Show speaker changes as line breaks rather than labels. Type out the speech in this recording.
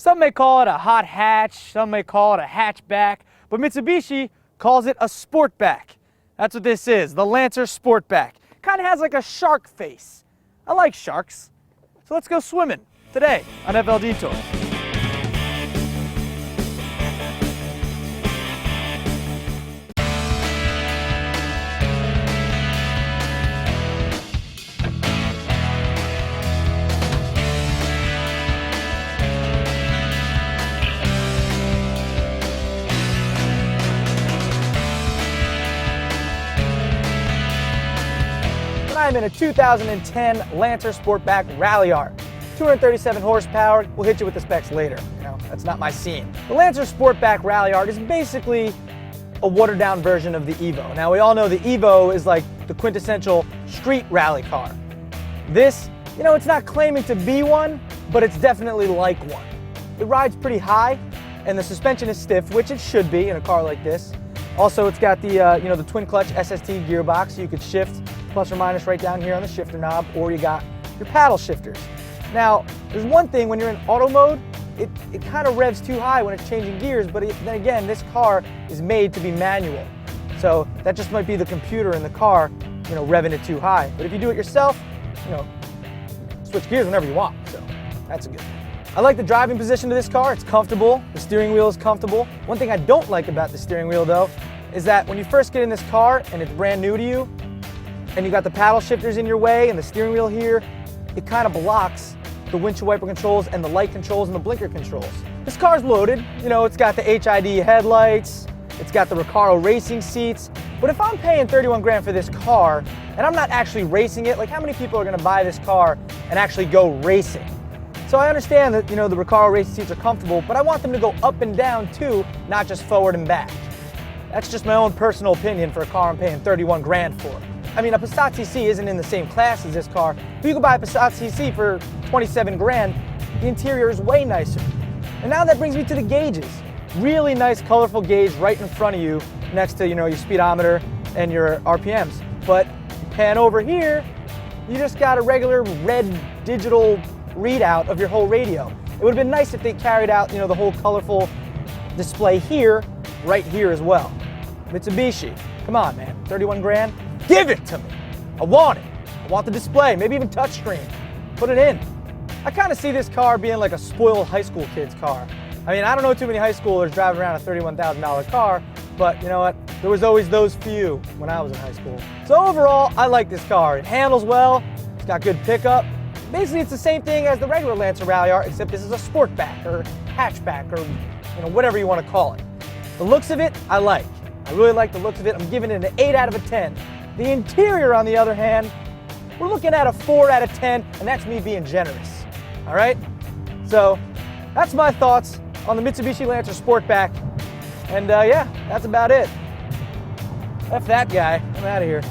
Some may call it a hot hatch, some may call it a hatchback, but Mitsubishi calls it a Sportback. That's what this is, the Lancer Sportback. Kind of has like a shark face. I like sharks. So let's go swimming today on FLDetours. I'm in a 2010 Lancer Sportback Ralliart. 237 horsepower, we'll hit you with the specs later. You know, that's not my scene. The Lancer Sportback Ralliart is basically a watered down version of the Evo. Now we all know the Evo is like the quintessential street rally car. This, you know, it's not claiming to be one, but it's definitely like one. It rides pretty high and the suspension is stiff, which it should be in a car like this. Also, it's got the, the twin clutch SST gearbox, so you could shift plus or minus right down here on the shifter knob, or you got your paddle shifters. Now, there's one thing when you're in auto mode, it kind of revs too high when it's changing gears, but then again, this car is made to be manual. So that just might be the computer in the car, revving it too high. But if you do it yourself, switch gears whenever you want, so that's a good thing. I like the driving position of this car. It's comfortable. The steering wheel is comfortable. One thing I don't like about the steering wheel though, is that when you first get in this car and it's brand new to you, and you got the paddle shifters in your way and the steering wheel here, it kind of blocks the windshield wiper controls and the light controls and the blinker controls. This car's loaded. It's got the HID headlights, it's got the Recaro racing seats, but if I'm paying 31 grand for this car and I'm not actually racing it, like how many people are gonna buy this car and actually go racing? So I understand that, the Recaro racing seats are comfortable, but I want them to go up and down too, not just forward and back. That's just my own personal opinion for a car I'm paying 31 grand for. I mean, a Passat CC isn't in the same class as this car, but you can buy a Passat CC for 27 grand. The interior is way nicer. And now that brings me to the gauges. Really nice, colorful gauge right in front of you, next to, your speedometer and your RPMs. But pan over here, you just got a regular red digital readout of your whole radio. It would have been nice if they carried out, the whole colorful display here, right here as well. Mitsubishi, come on, man, 31 grand? Give it to me. I want it. I want the display, maybe even touchscreen. Put it in. I kind of see this car being like a spoiled high school kid's car. I mean, I don't know too many high schoolers driving around a $31,000 car, but you know what? There was always those few when I was in high school. So overall, I like this car. It handles well, it's got good pickup. Basically, it's the same thing as the regular Lancer Ralliart, except this is a Sportback or hatchback or whatever you want to call it. The looks of it, I like. I really like the looks of it. I'm giving it an 8 out of a 10. The interior, on the other hand, we're looking at a 4 out of 10, and that's me being generous, all right? So that's my thoughts on the Mitsubishi Lancer Sportback, and yeah, that's about it. F that guy, I'm out of here.